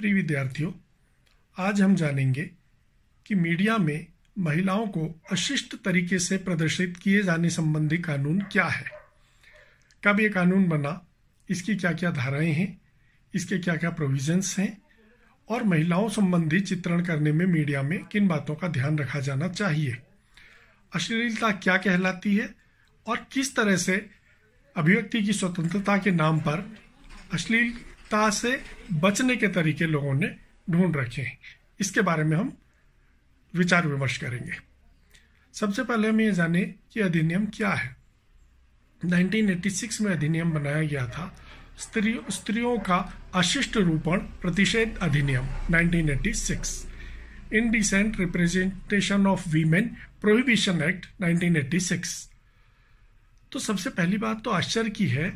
प्रिय विद्यार्थियों, आज हम जानेंगे कि मीडिया में महिलाओं को अशिष्ट तरीके से प्रदर्शित किए जाने संबंधी कानून क्या है, कब ये कानून बना, इसकी क्या क्या धाराएं हैं, इसके क्या क्या प्रोविजंस हैं और महिलाओं संबंधी चित्रण करने में मीडिया में किन बातों का ध्यान रखा जाना चाहिए, अश्लीलता क्या कहलाती है और किस तरह से अभिव्यक्ति की स्वतंत्रता के नाम पर अश्लीलता से बचने के तरीके लोगों ने ढूंढ रखे हैं। इसके बारे में हम विचार विमर्श करेंगे। सबसे पहले हम ये जाने कि अधिनियम क्या है। 1986 में अधिनियम बनाया गया था, स्त्रियों का अशिष्ट रूपण प्रतिषेध अधिनियम 1986, indecent representation of women prohibition act 1986। तो सबसे पहली बात तो आश्चर्य की है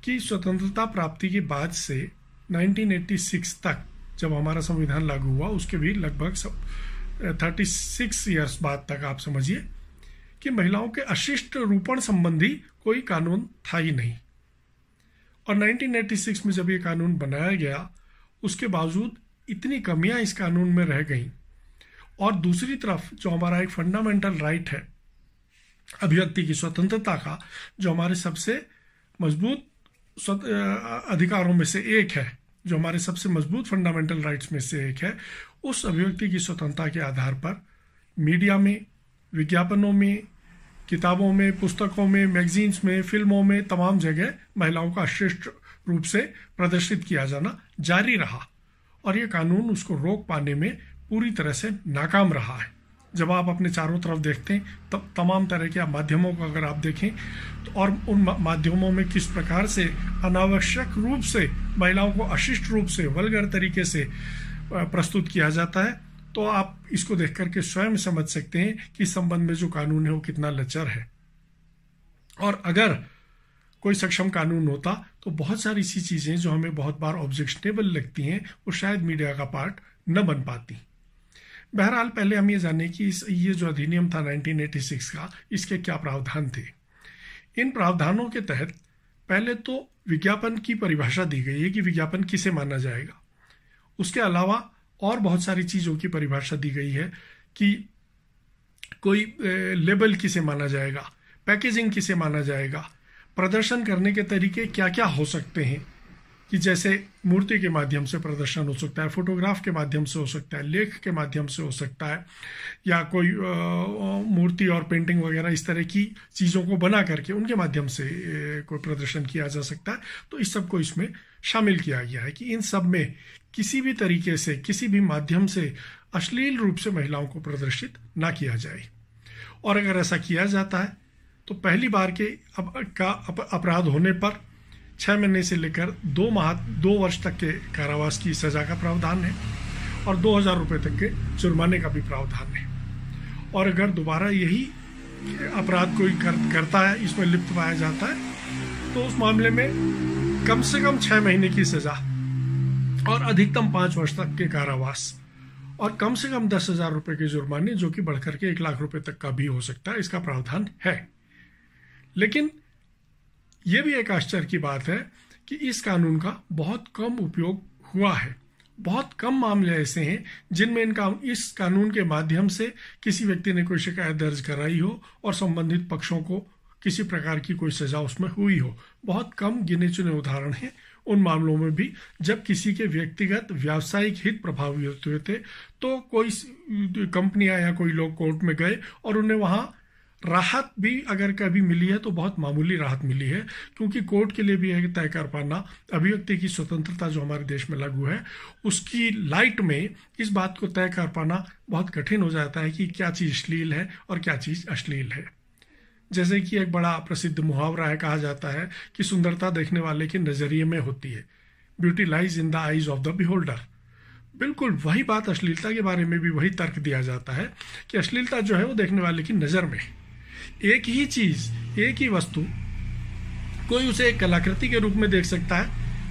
कि स्वतंत्रता प्राप्ति के बाद से 1986 तक जब हमारा संविधान लागू हुआ, उसके भी लगभग 36 इयर्स बाद तक आप समझिए कि महिलाओं के अशिष्ट रूपण संबंधी कोई कानून था ही नहीं। और 1986 में जब ये कानून बनाया गया, उसके बावजूद इतनी कमियां इस कानून में रह गईं। और दूसरी तरफ जो हमारा एक फंडामेंटल राइट है अभिव्यक्ति की स्वतंत्रता का, जो हमारे सबसे मजबूत अधिकारों में से एक है, जो हमारे सबसे मजबूत फंडामेंटल राइट्स में से एक है, उस अभिव्यक्ति की स्वतंत्रता के आधार पर मीडिया में, विज्ञापनों में, किताबों में, पुस्तकों में, मैगजीन्स में, फिल्मों में, तमाम जगह महिलाओं का अशिष्ट रूप से प्रदर्शित किया जाना जारी रहा और ये कानून उसको रोक पाने में पूरी तरह से नाकाम रहा है। जब आप अपने चारों तरफ देखते हैं तब तमाम तरह के माध्यमों को अगर आप देखें तो और उन माध्यमों में किस प्रकार से अनावश्यक रूप से महिलाओं को अशिष्ट रूप से वल्गर तरीके से प्रस्तुत किया जाता है, तो आप इसको देख करके स्वयं समझ सकते हैं कि इस संबंध में जो कानून है वो कितना लचर है। और अगर कोई सक्षम कानून होता तो बहुत सारी ऐसी चीजें जो हमें बहुत बार ऑब्जेक्शनेबल लगती हैं वो शायद मीडिया का पार्ट न बन पाती। बहरहाल पहले हम ये जाने कि ये जो अधिनियम था 1986 का, इसके क्या प्रावधान थे। इन प्रावधानों के तहत पहले तो विज्ञापन की परिभाषा दी गई है कि विज्ञापन किसे माना जाएगा। उसके अलावा और बहुत सारी चीज़ों की परिभाषा दी गई है कि कोई लेबल किसे माना जाएगा, पैकेजिंग किसे माना जाएगा, प्रदर्शन करने के तरीके क्या क्या हो सकते हैं, कि जैसे मूर्ति के माध्यम से प्रदर्शन हो सकता है, फोटोग्राफ के माध्यम से हो सकता है, लेख के माध्यम से हो सकता है, या कोई मूर्ति और पेंटिंग वगैरह इस तरह की चीज़ों को बना करके उनके माध्यम से कोई प्रदर्शन किया जा सकता है। तो इस सब को इसमें शामिल किया गया है कि इन सब में किसी भी तरीके से, किसी भी माध्यम से अश्लील रूप से महिलाओं को प्रदर्शित ना किया जाए। और अगर ऐसा किया जाता है तो पहली बार के अपराध होने पर 6 महीने से लेकर 2 वर्ष तक के कारावास की सजा का प्रावधान है और 2000 रुपये तक के जुर्माने का भी प्रावधान है। और अगर दोबारा यही अपराध कोई करता है, इसमें लिप्त पाया जाता है, तो उस मामले में कम से कम 6 महीने की सजा और अधिकतम 5 वर्ष तक के कारावास और कम से कम 10,000 रुपये के जुर्माने, जो कि बढ़कर के 1 लाख रुपये तक का भी हो सकता है, इसका प्रावधान है। लेकिन यह भी एक आश्चर्य की बात है कि इस कानून का बहुत कम उपयोग हुआ है। बहुत कम मामले ऐसे हैं जिनमें इस कानून के माध्यम से किसी व्यक्ति ने कोई शिकायत दर्ज कराई हो और संबंधित पक्षों को किसी प्रकार की कोई सजा उसमें हुई हो। बहुत कम गिने चुने उदाहरण हैं उन मामलों में भी जब किसी के व्यक्तिगत व्यावसायिक हित प्रभावित हुए थे, तो कोई कंपनियां या कोई लोग कोर्ट में गए और उन्हें वहां राहत भी अगर कभी मिली है तो बहुत मामूली राहत मिली है, क्योंकि कोर्ट के लिए भी है तय कर पाना अभिव्यक्ति की स्वतंत्रता जो हमारे देश में लागू है उसकी लाइट में इस बात को तय कर पाना बहुत कठिन हो जाता है कि क्या चीज़ अश्लील है और क्या चीज़ अश्लील है। जैसे कि एक बड़ा प्रसिद्ध मुहावरा है, कहा जाता है कि सुंदरता देखने वाले के नजरिए में होती है, beauty lies in the eyes of the beholder. बिल्कुल वही बात अश्लीलता के बारे में भी वही तर्क दिया जाता है कि अश्लीलता जो है वो देखने वाले की नज़र में। एक ही चीज, एक ही वस्तु, कोई उसे एक कलाकृति के रूप में देख सकता है,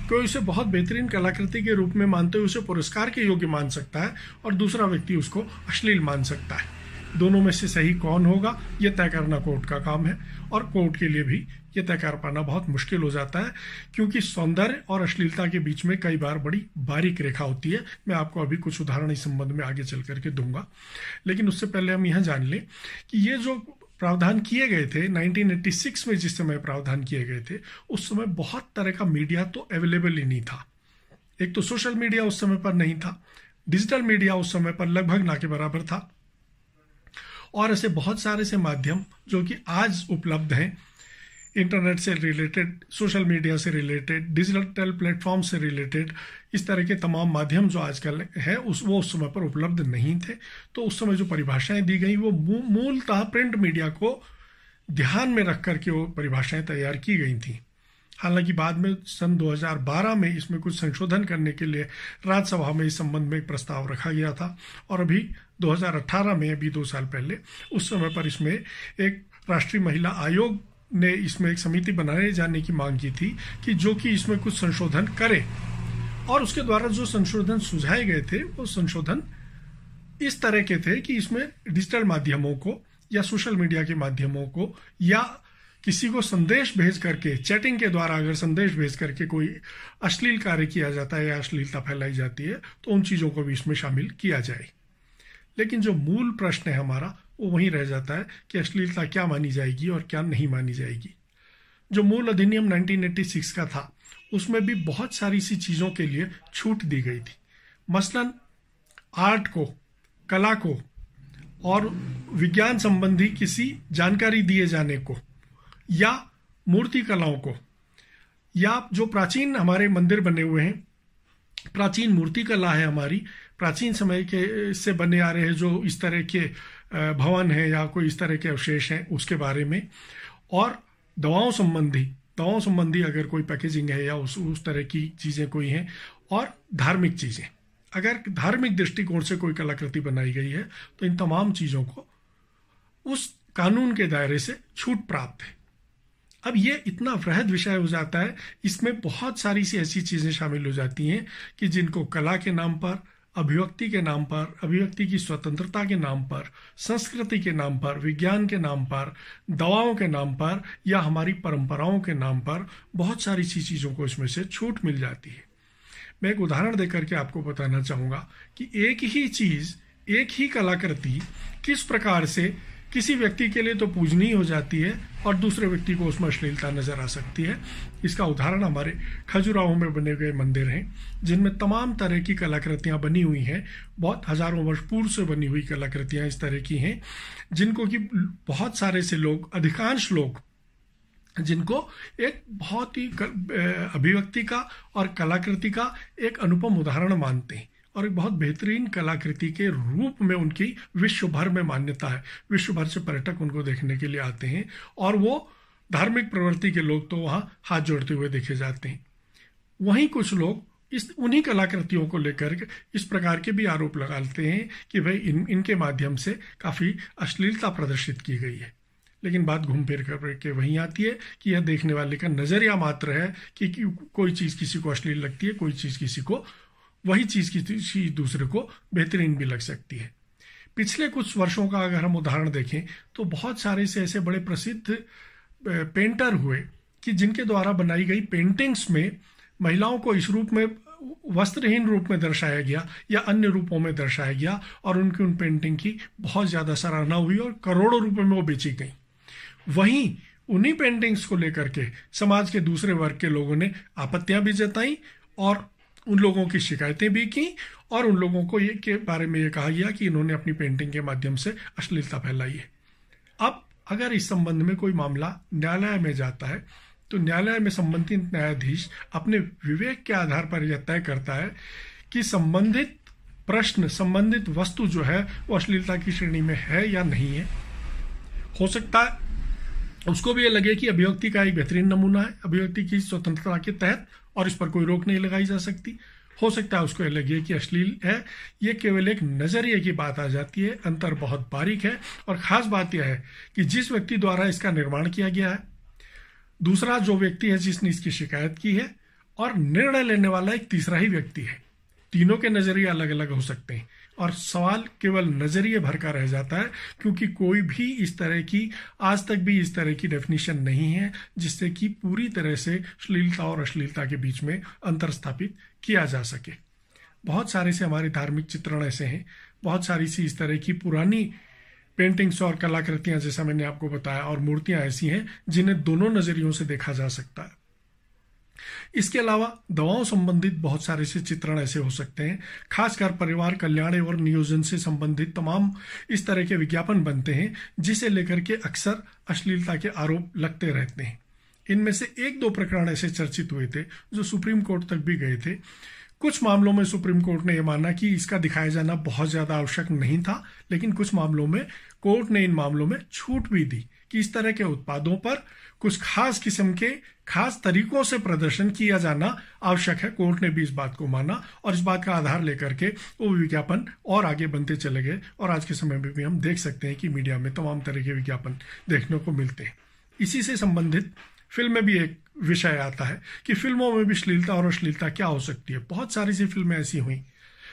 कोई उसे बहुत बेहतरीन कलाकृति के रूप में मानते हुए उसे पुरस्कार के योग्य मान सकता है और दूसरा व्यक्ति उसको अश्लील मान सकता है। दोनों में से सही कौन होगा ये तय करना कोर्ट का काम है, और कोर्ट के लिए भी ये तय कर पाना बहुत मुश्किल हो जाता है, क्योंकि सौंदर्य और अश्लीलता के बीच में कई बार बड़ी बारीक रेखा होती है। मैं आपको अभी कुछ उदाहरण इस संबंध में आगे चल करके दूंगा, लेकिन उससे पहले हम यह जान लें कि ये जो प्रावधान किए गए थे 1986 में, जिस समय प्रावधान किए गए थे, उस समय बहुत तरह का मीडिया तो अवेलेबल ही नहीं था। एक तो सोशल मीडिया उस समय पर नहीं था, डिजिटल मीडिया उस समय पर लगभग ना के बराबर था, और ऐसे बहुत सारे से माध्यम जो कि आज उपलब्ध हैं, इंटरनेट से रिलेटेड, सोशल मीडिया से रिलेटेड, डिजिटल प्लेटफॉर्म से रिलेटेड, इस तरह के तमाम माध्यम जो आजकल है वो उस समय पर उपलब्ध नहीं थे। तो उस समय जो परिभाषाएं दी गई वो मूलतः प्रिंट मीडिया को ध्यान में रख करके वो परिभाषाएं तैयार की गई थी। हालांकि बाद में सन 2012 में इसमें कुछ संशोधन करने के लिए राज्यसभा में इस संबंध में एक प्रस्ताव रखा गया था, और अभी 2018 में, अभी 2 साल पहले, उस समय पर इसमें एक राष्ट्रीय महिला आयोग ने इसमें एक समिति बनाए जाने की मांग की थी कि जो कि इसमें कुछ संशोधन करे, और उसके द्वारा जो संशोधन सुझाए गए थे वो संशोधन इस तरह के थे कि इसमें डिजिटल माध्यमों को या सोशल मीडिया के माध्यमों को या किसी को संदेश भेज करके, चैटिंग के द्वारा अगर संदेश भेज करके कोई अश्लील कार्य किया जाता है या अश्लीलता फैलाई जाती है तो उन चीज़ों को भी इसमें शामिल किया जाए। लेकिन जो मूल प्रश्न है हमारा वो वहीं रह जाता है कि अश्लीलता क्या मानी जाएगी और क्या नहीं मानी जाएगी। जो मूल अधिनियम 1986 का था उसमें भी बहुत सारी सी चीज़ों के लिए छूट दी गई थी। मसलन आर्ट को, कला को और विज्ञान संबंधी किसी जानकारी दिए जाने को, या मूर्ति कलाओं को, या जो प्राचीन हमारे मंदिर बने हुए हैं, प्राचीन मूर्ति कला है हमारी, प्राचीन समय के से बने आ रहे हैं जो इस तरह के भवन हैं या कोई इस तरह के अवशेष हैं, उसके बारे में, और दवाओं संबंधी अगर कोई पैकेजिंग है या उस तरह की चीज़ें कोई हैं, और धार्मिक चीज़ें, अगर धार्मिक दृष्टिकोण से कोई कलाकृति बनाई गई है तो इन तमाम चीज़ों को उस कानून के दायरे से छूट प्राप्त है। अब ये इतना वृहद विषय हो जाता है, इसमें बहुत सारी सी ऐसी चीज़ें शामिल हो जाती हैं कि जिनको कला के नाम पर, अभिव्यक्ति के नाम पर, अभिव्यक्ति की स्वतंत्रता के नाम पर, संस्कृति के नाम पर, विज्ञान के नाम पर, दवाओं के नाम पर, या हमारी परंपराओं के नाम पर बहुत सारी सी चीज़ों को इसमें से छूट मिल जाती है। मैं एक उदाहरण देकर के आपको बताना चाहूँगा कि एक ही चीज़, एक ही कलाकृति किस प्रकार से किसी व्यक्ति के लिए तो पूजनीय हो जाती है और दूसरे व्यक्ति को उसमें अश्लीलता नजर आ सकती है। इसका उदाहरण हमारे खजुराहो में बने हुए मंदिर हैं, जिनमें तमाम तरह की कलाकृतियां बनी हुई हैं। बहुत हजारों वर्ष पूर्व से बनी हुई कलाकृतियां इस तरह की हैं जिनको कि बहुत सारे से लोग, अधिकांश लोग, जिनको एक बहुत ही अभिव्यक्ति का और कलाकृति का एक अनुपम उदाहरण मानते हैं, और एक बहुत बेहतरीन कलाकृति के रूप में उनकी विश्व भर में मान्यता है। विश्व भर से पर्यटक उनको देखने के लिए आते हैं, और वो धार्मिक प्रवृत्ति के लोग तो वहाँ हाथ जोड़ते हुए देखे जाते हैं। वहीं कुछ लोग उन्हीं कलाकृतियों को लेकर इस प्रकार के भी आरोप लगाते हैं कि भाई इनके माध्यम से काफ़ी अश्लीलता प्रदर्शित की गई है। लेकिन बात घूम फिर कर के वहीं आती है कि यह देखने वाले का नज़रिया मात्र है कि कोई चीज़ किसी को अश्लील लगती है, कोई चीज़ किसी को, वही चीज़ किसी दूसरे को बेहतरीन भी लग सकती है। पिछले कुछ वर्षों का अगर हम उदाहरण देखें तो बहुत सारे से ऐसे बड़े प्रसिद्ध पेंटर हुए कि जिनके द्वारा बनाई गई पेंटिंग्स में महिलाओं को इस रूप में, वस्त्रहीन रूप में दर्शाया गया या अन्य रूपों में दर्शाया गया, और उनकी उन पेंटिंग की बहुत ज़्यादा सराहना हुई और करोड़ों रुपए में वो बेची गई। वहीं उन्हीं पेंटिंग्स को लेकर के समाज के दूसरे वर्ग के लोगों ने आपत्तियां भी जताई और उन लोगों की शिकायतें भी की, और उन लोगों को ये के बारे में ये कहा गया कि इन्होंने अपनी पेंटिंग के माध्यम से अश्लीलता फैलाई है। अब अगर इस संबंध में कोई मामला न्यायालय में जाता है तो न्यायालय में संबंधित न्यायाधीश अपने विवेक के आधार पर यह तय करता है कि संबंधित प्रश्न, संबंधित वस्तु जो है वो अश्लीलता की श्रेणी में है या नहीं है। हो सकता है उसको भी ये लगे कि अभिव्यक्ति का एक बेहतरीन नमूना है, अभिव्यक्ति की स्वतंत्रता के तहत, और इस पर कोई रोक नहीं लगाई जा सकती। हो सकता है उसको ये लगे कि अश्लील है। ये केवल एक नजरिए की बात आ जाती है, अंतर बहुत बारीक है। और खास बात यह है कि जिस व्यक्ति द्वारा इसका निर्माण किया गया है, दूसरा जो व्यक्ति है जिसने इसकी शिकायत की है, और निर्णय लेने वाला एक तीसरा ही व्यक्ति है। तीनों के नजरिए अलग अलग हो सकते हैं और सवाल केवल नजरिए भर का रह जाता है, क्योंकि कोई भी इस तरह की आज तक भी इस तरह की डेफिनेशन नहीं है जिससे कि पूरी तरह से श्लीलता और अश्लीलता के बीच में अंतर स्थापित किया जा सके। बहुत सारे से हमारे धार्मिक चित्रण ऐसे हैं, बहुत सारी सी इस तरह की पुरानी पेंटिंग्स और कलाकृतियां जैसा मैंने आपको बताया और मूर्तियां ऐसी हैं जिन्हें दोनों नजरियों से देखा जा सकता है। इसके अलावा दवाओं संबंधित बहुत सारे से चित्रण ऐसे हो सकते हैं, खासकर परिवार कल्याण और नियोजन से संबंधित तमाम इस तरह के विज्ञापन बनते हैं जिसे लेकर के अक्सर अश्लीलता के आरोप लगते रहते हैं। इनमें से एक दो प्रकरण ऐसे चर्चित हुए थे जो सुप्रीम कोर्ट तक भी गए थे। कुछ मामलों में सुप्रीम कोर्ट ने यह माना कि इसका दिखाया जाना बहुत ज्यादा आवश्यक नहीं था, लेकिन कुछ मामलों में कोर्ट ने इन मामलों में छूट भी दी कि इस तरह के उत्पादों पर कुछ खास किस्म के खास तरीकों से प्रदर्शन किया जाना आवश्यक है। कोर्ट ने भी इस बात को माना और इस बात का आधार लेकर के वो विज्ञापन और आगे बनते चले गए और आज के समय में भी हम देख सकते हैं कि मीडिया में तमाम तरह के विज्ञापन देखने को मिलते हैं। इसी से संबंधित फिल्म में भी एक विषय आता है कि फिल्मों में भी श्लीलता और अश्लीलता क्या हो सकती है। बहुत सारी सी फिल्में ऐसी हुई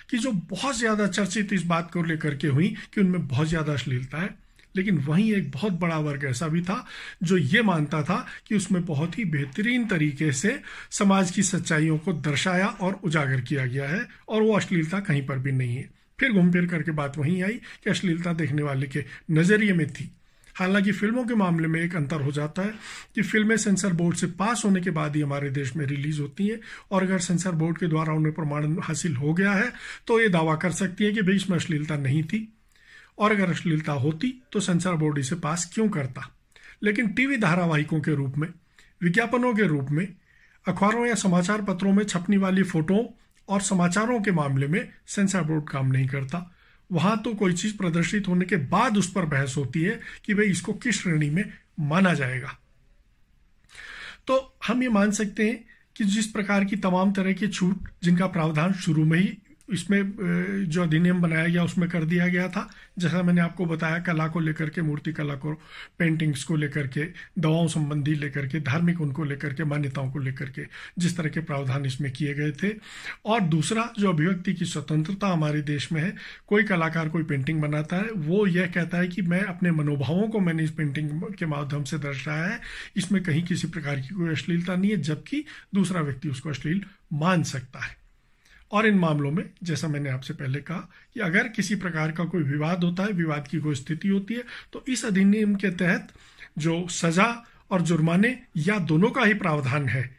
कि जो बहुत ज्यादा चर्चित इस बात को लेकर के हुई कि उनमें बहुत ज्यादा अश्लीलता है, लेकिन वहीं एक बहुत बड़ा वर्ग ऐसा भी था जो ये मानता था कि उसमें बहुत ही बेहतरीन तरीके से समाज की सच्चाइयों को दर्शाया और उजागर किया गया है और वो अश्लीलता कहीं पर भी नहीं है। फिर घूम फिर करके बात वहीं आई कि अश्लीलता देखने वाले के नजरिए में थी। हालांकि फिल्मों के मामले में एक अंतर हो जाता है कि फिल्में सेंसर बोर्ड से पास होने के बाद ही हमारे देश में रिलीज होती हैं और अगर सेंसर बोर्ड के द्वारा उन्हें प्रमाणन हासिल हो गया है तो ये दावा कर सकती है कि भाई इसमें अश्लीलता नहीं थी, और अगर अश्लीलता होती तो सेंसर बोर्ड इसे पास क्यों करता। लेकिन टीवी धारावाहिकों के रूप में, विज्ञापनों के रूप में, अखबारों या समाचार पत्रों में छपने वाली फोटो और समाचारों के मामले में सेंसर बोर्ड काम नहीं करता। वहां तो कोई चीज प्रदर्शित होने के बाद उस पर बहस होती है कि भाई इसको किस श्रेणी में माना जाएगा। तो हम ये मान सकते हैं कि जिस प्रकार की तमाम तरह की छूट जिनका प्रावधान शुरू में ही इसमें जो अधिनियम बनाया गया उसमें कर दिया गया था, जैसा मैंने आपको बताया कला को लेकर के, मूर्ति कला को, पेंटिंग्स को लेकर के, दवाओं संबंधी लेकर के, धार्मिक उनको लेकर के, मान्यताओं को लेकर के जिस तरह के प्रावधान इसमें किए गए थे। और दूसरा जो अभिव्यक्ति की स्वतंत्रता हमारे देश में है, कोई कलाकार कोई पेंटिंग बनाता है, वो यह कहता है कि मैं अपने मनोभावों को मैंने इस पेंटिंग के माध्यम से दर्शाया है, इसमें कहीं किसी प्रकार की कोई अश्लीलता नहीं है, जबकि दूसरा व्यक्ति उसको अश्लील मान सकता है। और इन मामलों में जैसा मैंने आपसे पहले कहा कि अगर किसी प्रकार का कोई विवाद होता है, विवाद की कोई स्थिति होती है, तो इस अधिनियम के तहत जो सजा और जुर्माने या दोनों का ही प्रावधान है।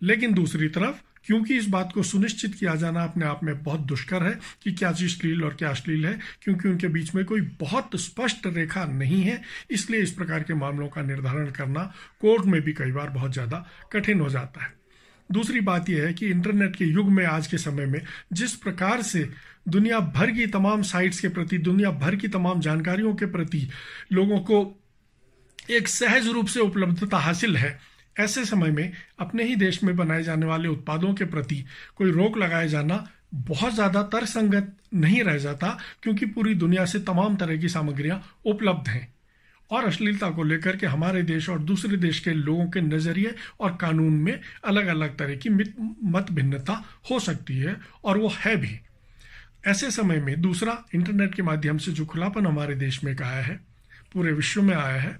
लेकिन दूसरी तरफ क्योंकि इस बात को सुनिश्चित किया जाना अपने आप में बहुत दुष्कर है कि क्या चीज श्लील और क्या अश्लील है, क्योंकि उनके बीच में कोई बहुत स्पष्ट रेखा नहीं है, इसलिए इस प्रकार के मामलों का निर्धारण करना कोर्ट में भी कई बार बहुत ज्यादा कठिन हो जाता है। दूसरी बात यह है कि इंटरनेट के युग में, आज के समय में, जिस प्रकार से दुनिया भर की तमाम साइट्स के प्रति, दुनिया भर की तमाम जानकारियों के प्रति लोगों को एक सहज रूप से उपलब्धता हासिल है, ऐसे समय में अपने ही देश में बनाए जाने वाले उत्पादों के प्रति कोई रोक लगाए जाना बहुत ज्यादा तर्कसंगत नहीं रह जाता, क्योंकि पूरी दुनिया से तमाम तरह की सामग्रियां उपलब्ध हैं। और अश्लीलता को लेकर के हमारे देश और दूसरे देश के लोगों के नजरिए और कानून में अलग अलग तरह की मत भिन्नता हो सकती है, और वो है भी। ऐसे समय में दूसरा, इंटरनेट के माध्यम से जो खुलापन हमारे देश में आया है, पूरे विश्व में आया है,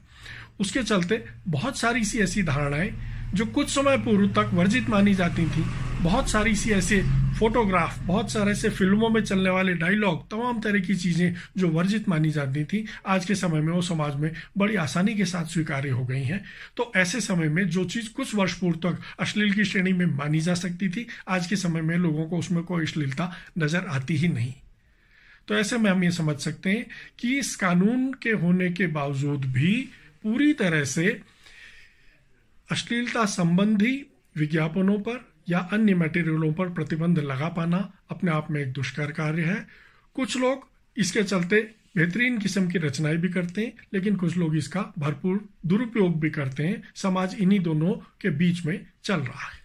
उसके चलते बहुत सारी सी ऐसी धारणाएं जो कुछ समय पूर्व तक वर्जित मानी जाती थी, बहुत सारी सी ऐसे फोटोग्राफ, बहुत सारे से फिल्मों में चलने वाले डायलॉग, तमाम तरह की चीजें जो वर्जित मानी जाती थी, आज के समय में वो समाज में बड़ी आसानी के साथ स्वीकार्य हो गई हैं। तो ऐसे समय में जो चीज कुछ वर्ष पूर्व तक अश्लील की श्रेणी में मानी जा सकती थी, आज के समय में लोगों को उसमें कोई अश्लीलता नजर आती ही नहीं। तो ऐसे में हम ये समझ सकते हैं कि इस कानून के होने के बावजूद भी पूरी तरह से अश्लीलता संबंधी विज्ञापनों पर या अन्य मटेरियलों पर प्रतिबंध लगा पाना अपने आप में एक दुष्कर कार्य है। कुछ लोग इसके चलते बेहतरीन किस्म की रचनाएं भी करते हैं, लेकिन कुछ लोग इसका भरपूर दुरुपयोग भी करते हैं। समाज इन्हीं दोनों के बीच में चल रहा है।